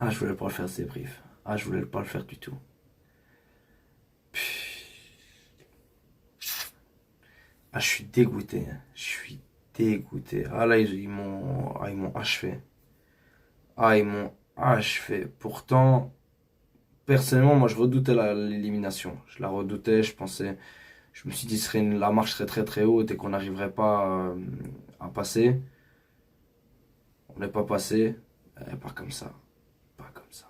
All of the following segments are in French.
Ah, je voulais pas le faire, ce débrief. Ah, je voulais pas le faire du tout. Ah, je suis dégoûté, hein. Je suis dégoûté. Ah là, ils m'ont achevé. Ah, ils m'ont achevé. Pourtant, personnellement, moi, je redoutais l'élimination. Je la redoutais, je pensais. Je me suis dit, la marche serait très très haute et qu'on n'arriverait pas à passer. On n'est pas passé. Pas comme ça. Pas comme ça.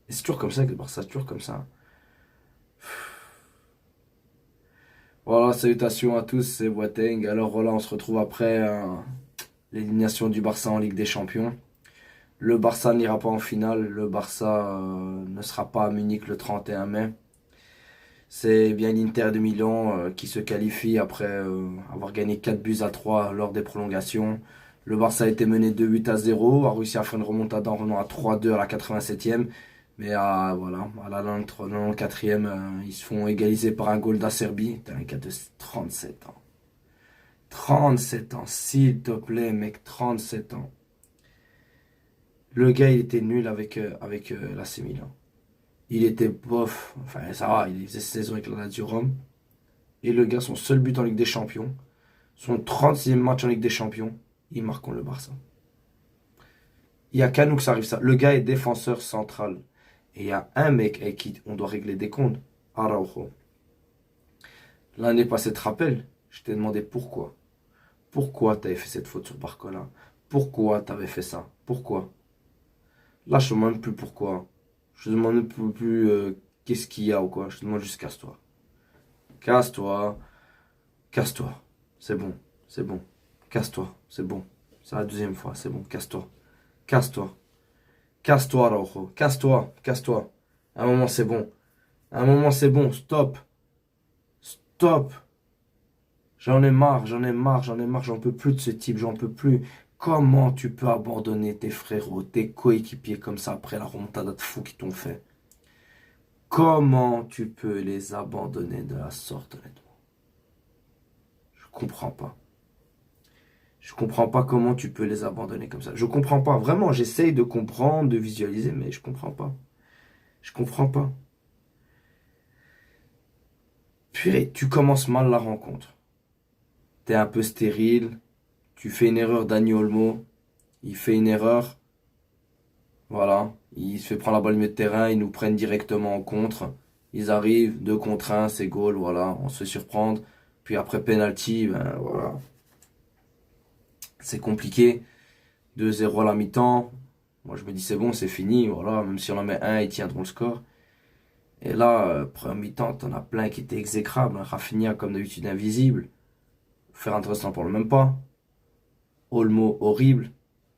Et c'est toujours comme ça que le Barça, c'est toujours comme ça. Voilà, salutations à tous, c'est Boateng. Alors voilà, on se retrouve après l'élimination du Barça en Ligue des Champions. Le Barça n'ira pas en finale. Le Barça ne sera pas à Munich le 31 mai. C'est bien l'Inter de Milan qui se qualifie après avoir gagné 4 buts à 3 lors des prolongations. Le Barça a été mené 2 buts à 0, a réussi à faire une remontada en revenant à 3-2 à la 87e. Mais voilà, à la 94e, ils se font égaliser par un goal d'Acerbi. T'as un gars de 37 ans. 37 ans, s'il te plaît, mec, 37 ans. Le gars, il était nul avec l'AC Milan. Il était bof. Enfin, ça va, il faisait saison avec la Lazio Rome. Et le gars, son seul but en Ligue des Champions, son 36e match en Ligue des Champions, il marque contre le Barça. Il y a qu'à nous que ça arrive ça. Le gars est défenseur central. Et il y a un mec avec qui on doit régler des comptes. Araujo. L'année passée, tu te rappelles? Je t'ai demandé pourquoi. Pourquoi tu avais fait cette faute sur Barcola? Pourquoi tu avais fait ça? Pourquoi? Là, je ne te demande plus pourquoi. Je ne te demande plus qu'est-ce qu'il y a ou quoi. Je te demande juste casse-toi. Casse-toi. Casse-toi. C'est bon. C'est bon. Casse-toi. C'est bon. C'est la deuxième fois. C'est bon. Casse-toi. Casse-toi. Casse-toi, Rojo. Casse-toi. Casse-toi. À un moment, c'est bon. À un moment, c'est bon. Stop. Stop. J'en ai marre. J'en ai marre. J'en ai marre. J'en peux plus de ce type. J'en peux plus. Comment tu peux abandonner tes frérots, tes coéquipiers comme ça après la remontada de fou qu'ils t'ont fait? Comment tu peux les abandonner de la sorte, honnêtement? Je comprends pas. Je comprends pas comment tu peux les abandonner comme ça. Je comprends pas. Vraiment, j'essaye de comprendre, de visualiser, mais je comprends pas. Je comprends pas. Purée, tu commences mal la rencontre. T'es un peu stérile. Tu fais une erreur, Dani Olmo. Il fait une erreur. Voilà. Il se fait prendre la balle au milieu de terrain. Ils nous prennent directement en contre. Ils arrivent, 2 contre 1, c'est goal. Voilà. On se fait surprendre. Puis après penalty, ben voilà. C'est compliqué. 2-0 à la mi-temps. Moi, je me dis, c'est bon, c'est fini. Voilà. Même si on en met un, ils tiendront le score. Et là, première mi-temps, t'en as plein qui étaient exécrables. Hein. Rafinha, comme d'habitude, invisible. Ferran Torres n'en parle même pas. Olmo, horrible.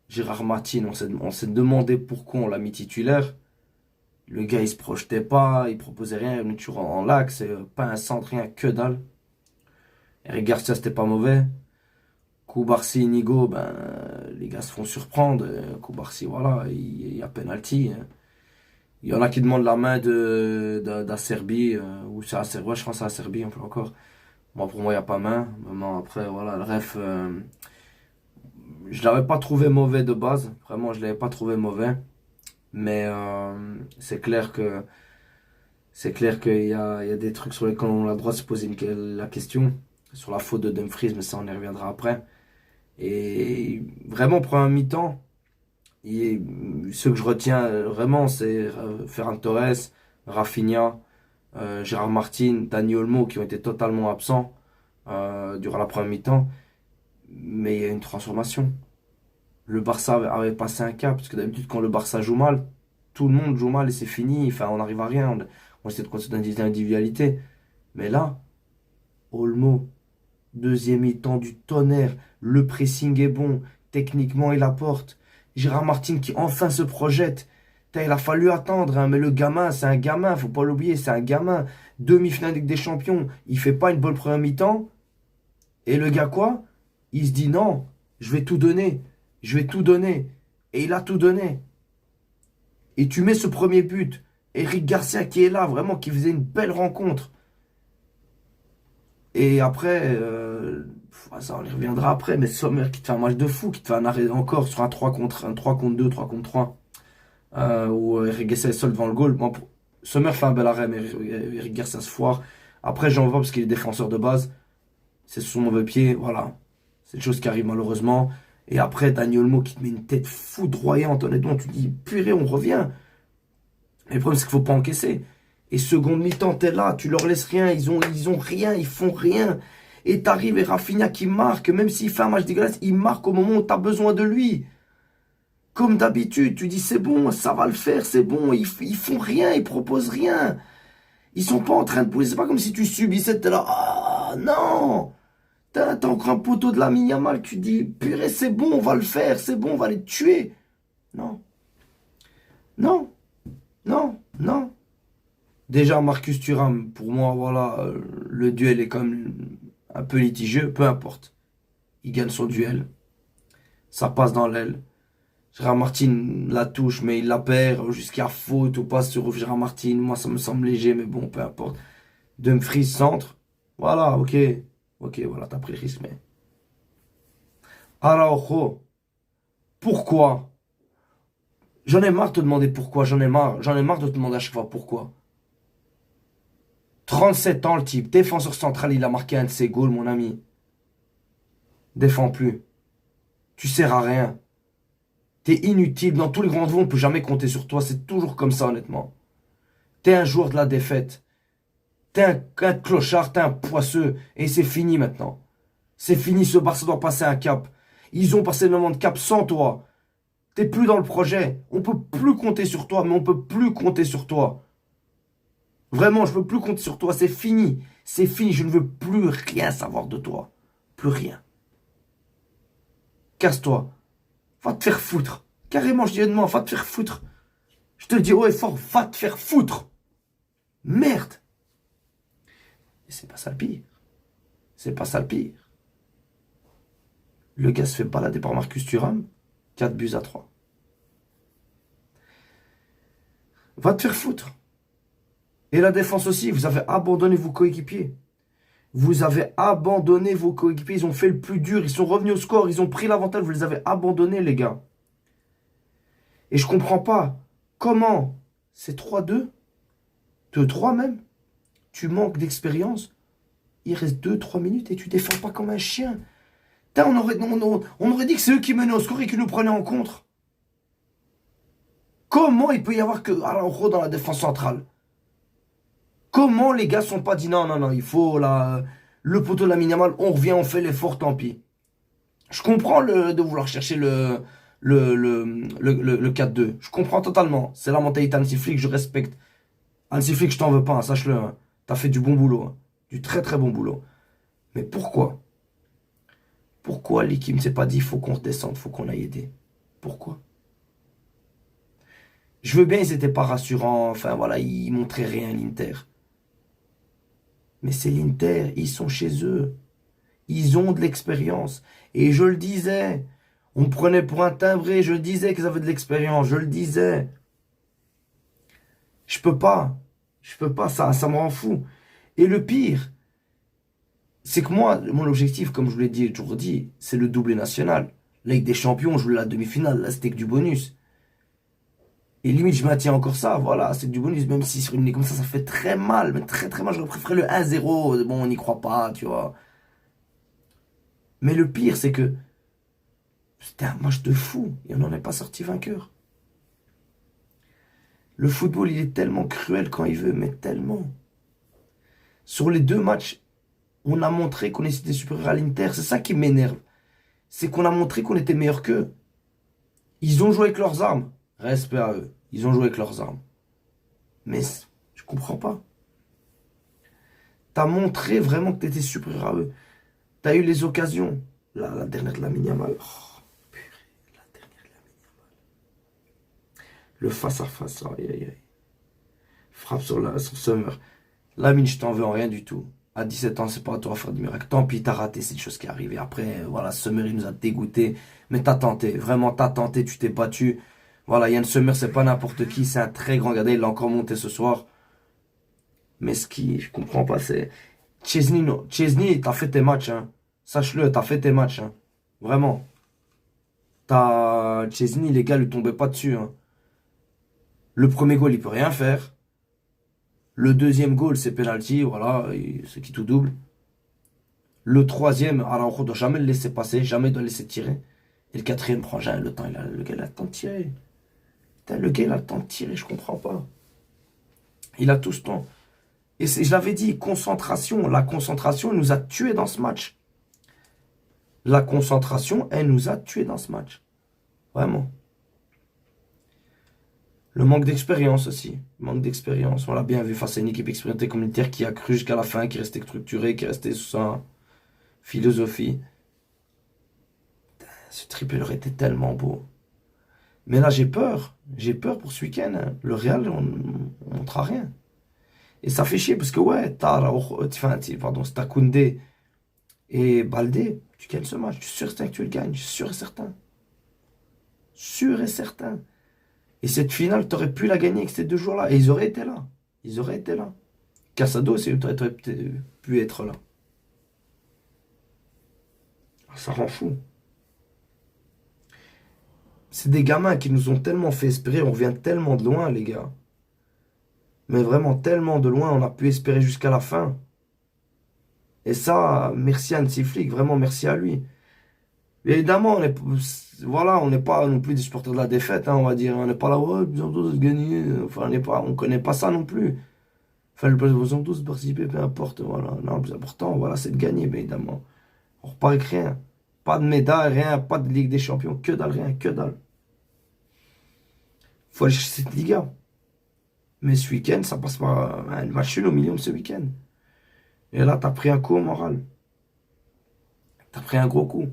Gérard Martin, on s'est demandé pourquoi on l'a mis titulaire. Le gars, il se projetait pas, il proposait rien, il est toujours en l'axe, pas un centre, rien, que dalle. Eric Garcia, c'était pas mauvais. Koubarsi, Inigo, ben, les gars se font surprendre. Koubarsi, voilà, il y a penalty. Hein. Il y en a qui demandent la main d'Acerbi, ou c'est Acerbi, ouais, je pense que c'est Acerbi un peu encore. Moi, pour moi, il n'y a pas main. Maintenant, après, voilà, le ref, je l'avais pas trouvé mauvais de base. Vraiment, je l'avais pas trouvé mauvais. Mais c'est clair qu'il y a des trucs sur lesquels on a le droit de se poser la question. Sur la faute de Dumfries, mais ça, on y reviendra après. Et vraiment, pour un mi-temps, ce que je retiens vraiment, c'est Ferran Torres, Rafinha, Gérard Martin, Dani Olmo qui ont été totalement absents durant la première mi-temps. Mais il y a une transformation. Le Barça avait passé un cap, parce que d'habitude, quand le Barça joue mal, tout le monde joue mal et c'est fini. Enfin, on n'arrive à rien. On essaie de construire une individualité. Mais là, Olmo, deuxième mi-temps du tonnerre. Le pressing est bon. Techniquement, il apporte. Gérard Martin qui enfin se projette. Putain, il a fallu attendre, hein, mais le gamin, c'est un gamin, faut pas l'oublier, c'est un gamin. Demi-finale Ligue des Champions, il fait pas une bonne première mi-temps. Et le gars, quoi? Il se dit non, je vais tout donner. Je vais tout donner. Et il a tout donné. Et tu mets ce premier but. Eric Garcia qui est là, vraiment, qui faisait une belle rencontre. Et après, ça on y reviendra après, mais Sommer qui te fait un match de fou, qui te fait un arrêt encore sur un 3 contre 2, 3 contre 3. où Eric Garcia est seul devant le goal. Bon, Sommer fait un bel arrêt, mais Eric Garcia se foire. Après, j'en veux pas parce qu'il est défenseur de base. C'est son mauvais pied, voilà. C'est une chose qui arrive malheureusement. Et après, Daniel Olmo qui te met une tête foudroyante, honnêtement, tu te dis, purée, on revient. Mais le problème, c'est qu'il faut pas encaisser. Et seconde mi-temps, t'es là, tu leur laisses rien, ils ont rien, ils font rien. Et t'arrives et Rafinha qui marque, même s'il fait un match dégueulasse, il marque au moment où t'as besoin de lui. Comme d'habitude, tu dis c'est bon, ça va le faire, c'est bon, ils font rien, ils proposent rien. Ils sont pas en train de pousser, c'est pas comme si tu subissais, t'es là, ah non. T'as encore un poteau de la Yamal, tu dis, purée, c'est bon, on va le faire, c'est bon, on va les tuer. Non, non, non, non. Déjà, Marcus Thuram, pour moi, voilà, le duel est quand même un peu litigieux, peu importe. Il gagne son duel, ça passe dans l'aile. Gérard Martin la touche, mais il la perd jusqu'à faute ou pas sur Gérard Martin. Moi, ça me semble léger, mais bon, peu importe. Dumfries centre. Voilà, ok. Ok, voilà, t'as pris le risque, mais. Araujo, pourquoi? J'en ai marre de te demander pourquoi, j'en ai marre. J'en ai marre de te demander à chaque fois pourquoi. 37 ans, le type. Défenseur central, il a marqué un de ses goals, mon ami. Défends plus. Tu sers à rien. T'es inutile. Dans tous les grands niveaux, on ne peut jamais compter sur toi. C'est toujours comme ça, honnêtement. T'es un joueur de la défaite. T'es un clochard, t'es un poisseux. Et c'est fini maintenant. C'est fini, ce Barça doit passer un cap. Ils ont passé le moment de cap sans toi. T'es plus dans le projet. On peut plus compter sur toi, mais on peut plus compter sur toi. Vraiment, je veux plus compter sur toi. C'est fini. C'est fini. Je ne veux plus rien savoir de toi. Plus rien. Casse-toi. Va te faire foutre. Carrément, je dis de moi, va te faire foutre. Je te le dis haut et fort, va te faire foutre. Merde. Et c'est pas ça le pire. C'est pas ça le pire. Le gars se fait balader par Marcus Thuram. 4 buts à 3. Va te faire foutre. Et la défense aussi, vous avez abandonné vos coéquipiers. Vous avez abandonné vos coéquipiers. Ils ont fait le plus dur. Ils sont revenus au score. Ils ont pris l'avantage. Vous les avez abandonnés, les gars. Et je comprends pas. Comment c'est 3-2, 2-3 même. Tu manques d'expérience. Il reste 2-3 minutes et tu défends pas comme un chien. Putain, on aurait dit que c'est eux qui menaient au score et qui nous prenaient en contre. Comment il peut y avoir que Araujo dans la défense centrale? Comment les gars sont pas dit non, non, non, il faut le poteau de la Yamal, on revient, on fait l'effort, tant pis. Je comprends de vouloir chercher le 4-2. Je comprends totalement. C'est la mentalité Hansi Flick, je respecte. Hansi Flick, je t'en veux pas, hein, sache-le. Hein. T'as fait du bon boulot. Hein. Du très très bon boulot. Mais pourquoi? Pourquoi l'équipe ne s'est pas dit il faut qu'on redescende, il faut qu'on aille aider? Pourquoi? Je veux bien, ils n'étaient pas rassurants. Enfin voilà, ils montraient rien à l'Inter. Mais c'est l'Inter, ils sont chez eux. Ils ont de l'expérience. Et je le disais, on me prenait pour un timbré, je le disais qu'ils avaient de l'expérience, je le disais. Je peux pas, ça me rend fou. Et le pire, c'est que moi, mon objectif, comme je vous l'ai dit, toujours dit, c'est le doublé national. La Ligue des Champions, je voulais la demi-finale, là c'était que du bonus. Et limite, je maintiens encore ça, voilà, c'est du bonus, même si sur une ligue comme ça fait très mal, mais très très mal, j'aurais préféré le 1-0, bon, on n'y croit pas, tu vois. Mais le pire, c'est que c'était un match de fou, et on n'en est pas sorti vainqueur. Le football, il est tellement cruel quand il veut, mais tellement. Sur les 2 matchs, on a montré qu'on était supérieur à l'Inter, c'est ça qui m'énerve. C'est qu'on a montré qu'on était meilleur qu'eux. Ils ont joué avec leurs armes. Respect à eux. Ils ont joué avec leurs armes. Mais je comprends pas. T'as montré vraiment que t'étais supérieur à eux. T'as eu les occasions. La dernière de la Yamal. Oh, purée, la dernière de la Yamal. Le face-à-face. Aïe, aïe, aïe. Frappe sur Sommer. Lamine, je t'en veux en rien du tout. À 17 ans, c'est pas à toi de faire du miracle. Tant pis, t'as raté, c'est une chose qui est arrivée. Après, voilà, Sommer, il nous a dégoûté. Mais t'as tenté. Vraiment, t'as tenté, tu t'es battu. Voilà, Yann Sommer, c'est pas n'importe qui, c'est un très grand gardien, il l'a encore monté ce soir. Mais ce qui, je comprends pas, c'est... Chesney, non. Chesney, t'as fait tes matchs, hein. Sache-le, t'as fait tes matchs, hein. Vraiment. Chesney, les gars, lui tombaient pas dessus, hein. Le premier goal, il peut rien faire. Le deuxième goal, c'est penalty, voilà, c'est qui tout double. Le troisième, Araujo doit jamais le laisser passer, jamais doit le laisser tirer. Et le quatrième prend jamais le temps, le gars il a le temps de tirer. Putain, le gars il a le temps de tirer, je comprends pas. Il a tout ce temps. Et je l'avais dit, concentration. La concentration, elle nous a tués dans ce match. La concentration, elle nous a tués dans ce match. Vraiment. Le manque d'expérience aussi. Le manque d'expérience. On l'a bien vu face à une équipe expérimentée comme l'Inter qui a cru jusqu'à la fin, qui restait structuré, qui restait sous sa philosophie. Ce triplé aurait été tellement beau. Mais là, j'ai peur. J'ai peur pour ce week-end. Le Real, on ne montrera rien. Et ça fait chier parce que, ouais, pardon, c'est Koundé et Baldé, tu gagnes ce match. Je suis sûr et certain que tu le gagnes. Je suis sûr et certain. Sûr et certain. Et cette finale, tu aurais pu la gagner avec ces deux joueurs-là. Et ils auraient été là. Ils auraient été là. Casado, c'est aurait pu être là. Ça rend fou. C'est des gamins qui nous ont tellement fait espérer. On vient tellement de loin, les gars. Mais vraiment tellement de loin. On a pu espérer jusqu'à la fin. Et ça, merci à Hansi Flick. Vraiment, merci à lui. Évidemment, on n'est pas non plus des supporters de la défaite, hein, on va dire. On n'est pas là, ouais, ils ont tous gagné. Enfin, on connaît pas ça non plus. Enfin, ils ont tous participé, peu importe. Voilà. Non, le plus important, voilà, c'est de gagner, bien évidemment. On repart avec rien. Pas de médaille, rien, pas de Ligue des Champions, que dalle, rien, que dalle. Faut aller chercher cette Liga. Mais ce week-end, ça passe par un match nul au milieu de ce week-end. Et là, t'as pris un coup au moral. T'as pris un gros coup.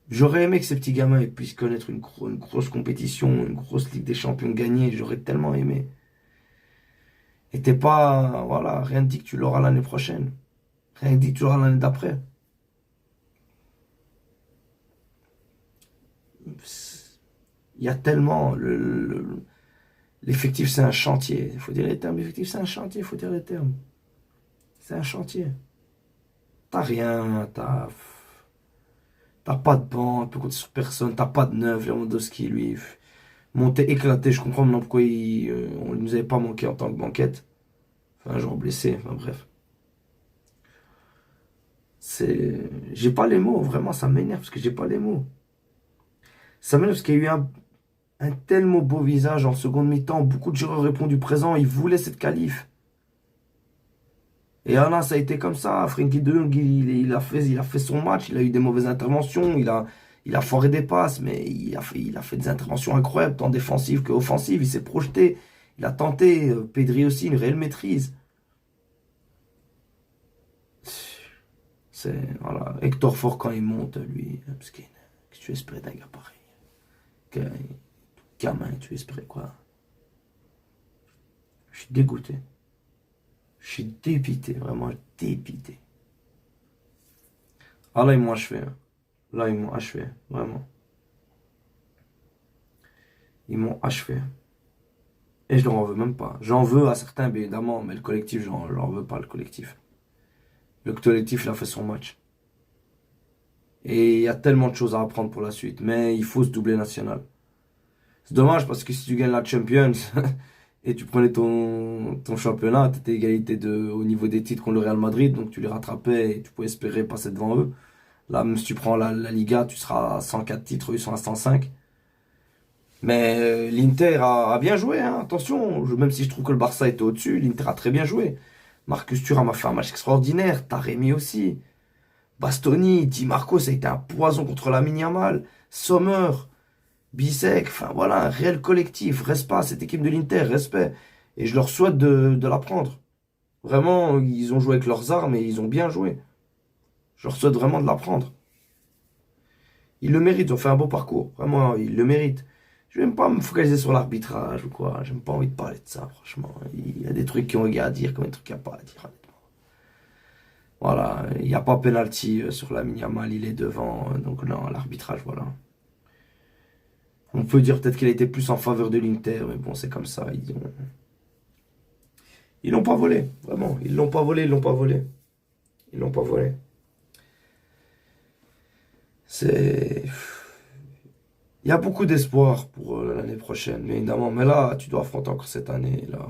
J'aurais aimé que ces petits gamins puissent connaître une grosse compétition, une grosse Ligue des Champions gagnée. J'aurais tellement aimé. Et t'es pas. Voilà, rien ne dit que tu l'auras l'année prochaine. Rien ne dit que tu l'auras l'année d'après. Il y a tellement. L'effectif, c'est un chantier. Il faut dire les termes. L'effectif, c'est un chantier. Il faut dire les termes. C'est un chantier. T'as rien. T'as pas de banc. Tu peux compter sur personne. T'as pas de neuf. Lewandowski, lui. Monté éclaté. Je comprends maintenant pourquoi on ne nous avait pas manqué en tant que banquette. Enfin, un joueur blessé. Enfin, bref. J'ai pas les mots. Vraiment, ça m'énerve parce que j'ai pas les mots. Ça m'énerve parce qu'il y a eu un tellement beau visage en seconde mi-temps. Beaucoup de joueurs ont répondu présent. Ils voulaient cette qualif. Et là, ça a été comme ça. Frenkie de Jong, il a fait son match. Il a eu des mauvaises interventions. Il a foiré des passes. Mais il a fait des interventions incroyables, tant défensives qu'offensives. Il s'est projeté. Il a tenté. Pedri aussi, une réelle maîtrise. Voilà. Hector Fort, quand il monte, lui, parce qu'est-ce que tu espérais d'un gars pareil? Gamin, tu espérais quoi? Je suis dégoûté. Je suis dépité, vraiment dépité. Ah là, ils m'ont achevé. Hein. Là, ils m'ont achevé, vraiment. Ils m'ont achevé. Et je leur en veux même pas. J'en veux à certains, bien évidemment, mais le collectif, j'en veux pas, le collectif. Le collectif, il a fait son match. Et il y a tellement de choses à apprendre pour la suite. Mais il faut se doubler national. C'est dommage parce que si tu gagnes la Champions et tu prenais ton championnat, tu étais égalité au niveau des titres contre le Real Madrid, donc tu les rattrapais et tu pouvais espérer passer devant eux. Là, même si tu prends la Liga, tu seras à 104 titres, ils sont à 105. Mais l'Inter a bien joué, hein, attention. Même si je trouve que le Barça était au-dessus, l'Inter a très bien joué. Marcus Thuram a fait un match extraordinaire, Taremi aussi. Bastoni, Di Marco, ça a été un poison contre la Yamal. Sommer, Bisek, enfin voilà, un réel collectif. Respect à cette équipe de l'Inter, respect. Et je leur souhaite de la prendre. Vraiment, ils ont joué avec leurs armes et ils ont bien joué. Je leur souhaite vraiment de la prendre. Ils le méritent, ils ont fait un beau parcours. Vraiment, ils le méritent. Je vais même pas me focaliser sur l'arbitrage ou quoi. J'ai même pas envie de parler de ça, franchement. Il y a des trucs qui ont à dire, comme des trucs qu'il n'y a pas à dire, honnêtement. Voilà, il n'y a pas penalty sur la Yamal, il est devant. Donc non, l'arbitrage, voilà. On peut dire peut-être qu'elle était plus en faveur de l'Inter, mais bon, c'est comme ça. Ils l'ont pas volé, vraiment. Ils l'ont pas volé, ils l'ont pas volé. Ils l'ont pas volé. C'est... Il y a beaucoup d'espoir pour l'année prochaine, bien évidemment. Mais là, tu dois affronter encore cette année. Là.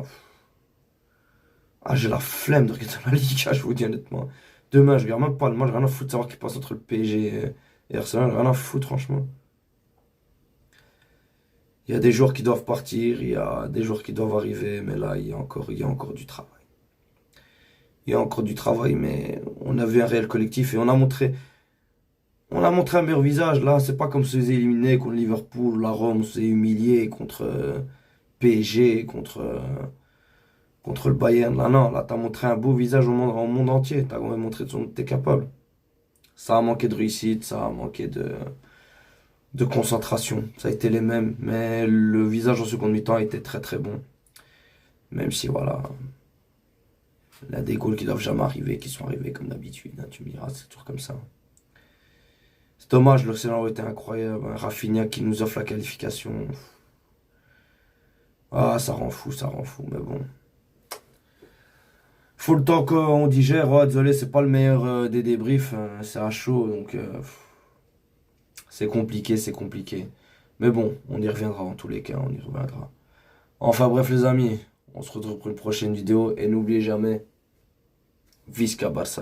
Ah, j'ai la flemme de regarder la Liga, je vous dis honnêtement. Demain, je regarde même pas le match, rien à foutre de savoir qui passe entre le PSG et Arsenal, rien à foutre, franchement. Il y a des joueurs qui doivent partir, il y a des joueurs qui doivent arriver, mais là, il y a encore du travail. Il y a encore du travail, mais on a vu un réel collectif et on a montré un meilleur visage. Là, c'est pas comme se faisait éliminer contre Liverpool, la Rome, on se faisait humilier contre PSG, contre le Bayern. Là, non, là, t'as montré un beau visage au monde entier. T'as montré que t'es capable. Ça a manqué de réussite, ça a manqué de concentration. Ça a été les mêmes, mais le visage en seconde mi-temps a été très très bon. Même si, voilà, il y a des goals qui doivent jamais arriver, qui sont arrivés comme d'habitude. Hein, tu me diras, c'est toujours comme ça. C'est dommage, le scénario était incroyable. Hein. Rafinha qui nous offre la qualification. Ah, ça rend fou, mais bon. Faut le temps qu'on digère. Oh, désolé, c'est pas le meilleur des débriefs. Hein. C'est à chaud, donc c'est compliqué, c'est compliqué. Mais bon, on y reviendra en tous les cas, on y reviendra. Enfin bref les amis, on se retrouve pour une prochaine vidéo et n'oubliez jamais, Visca Barça.